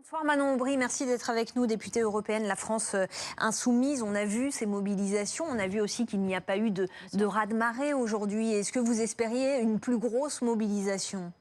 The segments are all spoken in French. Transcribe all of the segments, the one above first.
Bonsoir Manon Aubry, merci d'être avec nous, députée européenne La France Insoumise. On a vu ces mobilisations, on a vu aussi qu'il n'y a pas eu de raz-de-marée aujourd'hui. Est-ce que vous espériez une plus grosse mobilisation ?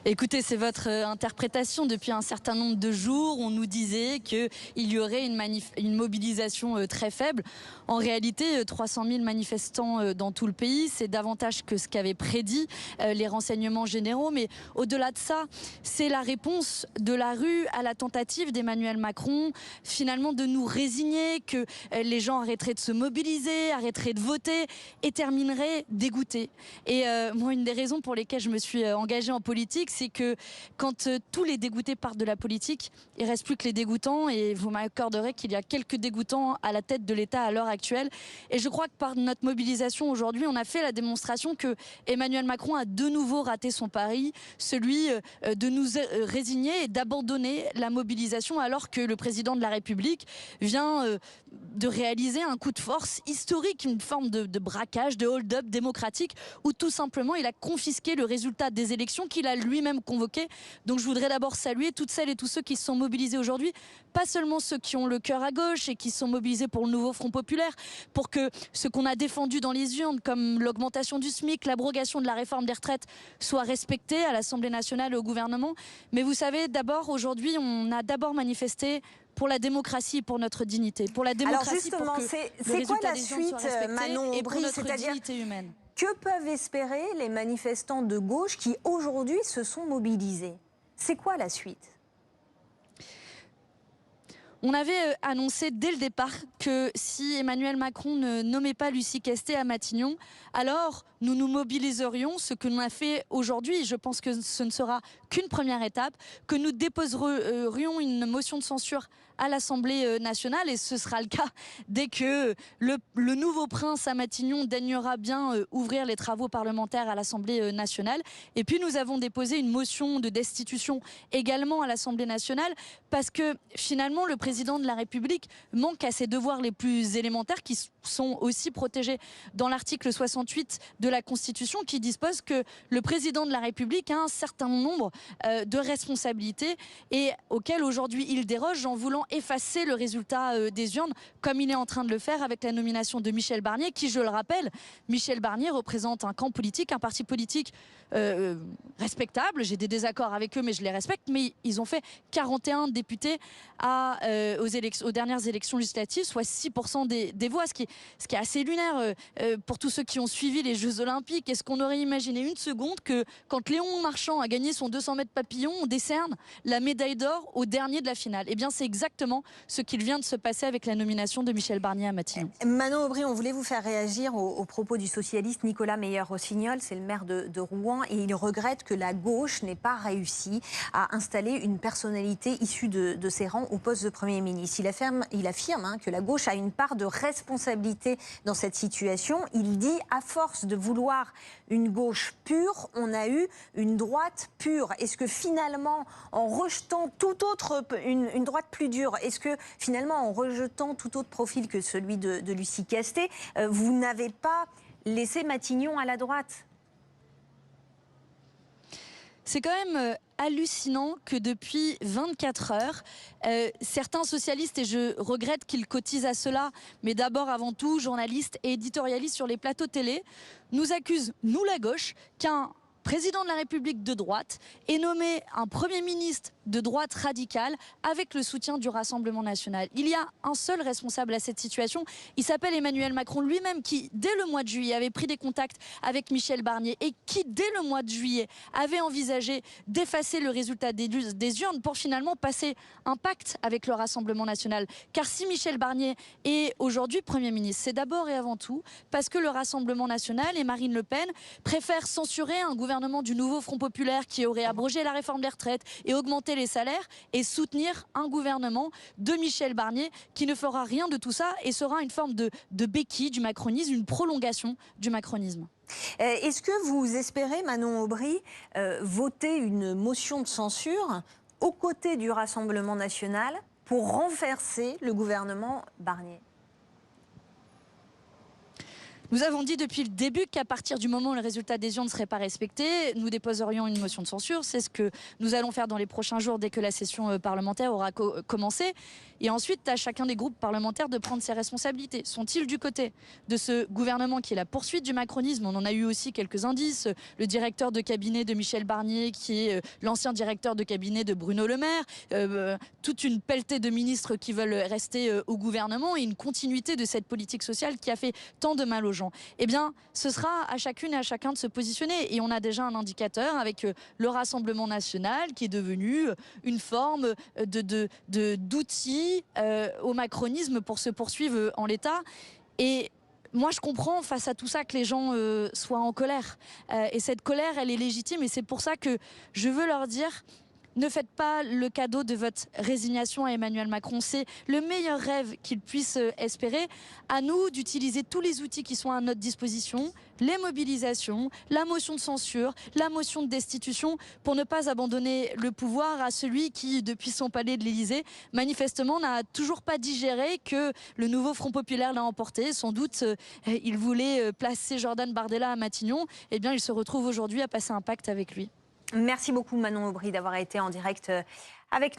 Écoutez, c'est votre interprétation. Depuis un certain nombre de jours, on nous disait qu'il y aurait une mobilisation très faible. En réalité, 300 000 manifestants dans tout le pays, c'est davantage que ce qu'avaient prédit les renseignements généraux. Mais au-delà de ça, c'est la réponse de la rue à la tentative d'Emmanuel Macron, finalement, de nous résigner, que les gens arrêteraient de se mobiliser, arrêteraient de voter et termineraient dégoûtés. Et moi, une des raisons pour lesquelles je me suis engagée en politique, c'est que quand tous les dégoûtés partent de la politique, il ne reste plus que les dégoûtants, et vous m'accorderez qu'il y a quelques dégoûtants à la tête de l'État à l'heure actuelle. Et je crois que par notre mobilisation aujourd'hui, on a fait la démonstration que Emmanuel Macron a de nouveau raté son pari, celui de nous résigner et d'abandonner la mobilisation, alors que le président de la République vient de réaliser un coup de force historique, une forme de braquage, de hold-up démocratique, où tout simplement il a confisqué le résultat des élections qu'il a lui-même convoqué. Donc je voudrais d'abord saluer toutes celles et tous ceux qui se sont mobilisés aujourd'hui, pas seulement ceux qui ont le cœur à gauche et qui se sont mobilisés pour le nouveau Front populaire, pour que ce qu'on a défendu dans les urnes, comme l'augmentation du SMIC, l'abrogation de la réforme des retraites, soit respecté à l'Assemblée nationale et au gouvernement. Mais vous savez, d'abord, aujourd'hui, on a d'abord manifesté pour la démocratie et pour notre dignité. Pour la démocratie, alors justement, pour que c'est quoi la suite, Manon Aubry, c'est-à-dire humaine. Que peuvent espérer les manifestants de gauche qui aujourd'hui se sont mobilisés? C'est quoi la suite? On avait annoncé dès le départ que si Emmanuel Macron ne nommait pas Lucie Questé à Matignon, alors nous nous mobiliserions, ce que l'on a fait aujourd'hui. Je pense que ce ne sera qu'une première étape, que nous déposerions une motion de censure à l'Assemblée nationale, et ce sera le cas dès que le nouveau prince à Matignon daignera bien ouvrir les travaux parlementaires à l'Assemblée nationale. Et puis nous avons déposé une motion de destitution également à l'Assemblée nationale, parce que finalement le président de la République manque à ses devoirs les plus élémentaires, qui sont aussi protégés dans l'article 68 de la Constitution, qui dispose que le président de la République a un certain nombre de responsabilités et auxquelles aujourd'hui il déroge, en voulant effacer le résultat des urnes, comme il est en train de le faire avec la nomination de Michel Barnier, qui, je le rappelle, Michel Barnier représente un camp politique, un parti politique respectable. J'ai des désaccords avec eux, mais je les respecte. Mais ils ont fait 41 députés aux dernières élections législatives, soit 6% des voix, ce qui est assez lunaire pour tous ceux qui ont suivi les Jeux Olympiques. Est-ce qu'on aurait imaginé une seconde que quand Léon Marchand a gagné son 200 mètres papillon, on décerne la médaille d'or au dernier de la finale? Eh bien, c'est exactement ce qu'il vient de se passer avec la nomination de Michel Barnier à Matignon. Manon Aubry, on voulait vous faire réagir aux propos du socialiste Nicolas Meyer-Rossignol, c'est le maire de Rouen, et il regrette que la gauche n'ait pas réussi à installer une personnalité issue de ses rangs au poste de Premier ministre. Il affirme que la gauche a une part de responsabilité dans cette situation. Il dit, à force de vouloir une gauche pure, on a eu une droite pure. Est-ce que finalement, en rejetant tout autre, une droite plus dure, est-ce que finalement, en rejetant tout autre profil que celui de Lucie Questé, vous n'avez pas laissé Matignon à la droite? C'est quand même hallucinant que depuis 24 heures, certains socialistes, et je regrette qu'ils cotisent à cela, mais d'abord avant tout journalistes et éditorialistes sur les plateaux télé, nous accusent, nous la gauche, qu'un président de la République de droite ait nommé un Premier ministre de droite radicale avec le soutien du Rassemblement national. Il y a un seul responsable à cette situation, il s'appelle Emmanuel Macron lui-même, qui dès le mois de juillet avait pris des contacts avec Michel Barnier et qui dès le mois de juillet avait envisagé d'effacer le résultat des urnes pour finalement passer un pacte avec le Rassemblement national. Car si Michel Barnier est aujourd'hui Premier ministre, c'est d'abord et avant tout parce que le Rassemblement national et Marine Le Pen préfèrent censurer un gouvernement du nouveau Front populaire qui aurait abrogé la réforme des retraites et augmenté les salaires, et soutenir un gouvernement de Michel Barnier qui ne fera rien de tout ça et sera une forme de béquille du macronisme, une prolongation du macronisme. Est-ce que vous espérez, Manon Aubry, voter une motion de censure aux côtés du Rassemblement national pour renverser le gouvernement Barnier? Nous avons dit depuis le début qu'à partir du moment où le résultat des urnes ne serait pas respecté, nous déposerions une motion de censure. C'est ce que nous allons faire dans les prochains jours dès que la session parlementaire aura commencé. Et ensuite, à chacun des groupes parlementaires de prendre ses responsabilités. Sont-ils du côté de ce gouvernement qui est la poursuite du macronisme? On en a eu aussi quelques indices. Le directeur de cabinet de Michel Barnier, qui est l'ancien directeur de cabinet de Bruno Le Maire. Toute une pelletée de ministres qui veulent rester au gouvernement et une continuité de cette politique sociale qui a fait tant de mal aux gens. Eh bien, ce sera à chacune et à chacun de se positionner. Et on a déjà un indicateur avec le Rassemblement national qui est devenu une forme d'outil au macronisme pour se poursuivre en l'état. Et moi, je comprends face à tout ça que les gens soient en colère. Et cette colère, elle est légitime. Et c'est pour ça que je veux leur dire... Ne faites pas le cadeau de votre résignation à Emmanuel Macron. C'est le meilleur rêve qu'il puisse espérer. À nous d'utiliser tous les outils qui sont à notre disposition, les mobilisations, la motion de censure, la motion de destitution, pour ne pas abandonner le pouvoir à celui qui, depuis son palais de l'Élysée, manifestement n'a toujours pas digéré que le nouveau Front populaire l'a emporté. Sans doute, il voulait placer Jordan Bardella à Matignon. Eh bien, il se retrouve aujourd'hui à passer un pacte avec lui. Merci beaucoup Manon Aubry d'avoir été en direct avec nous.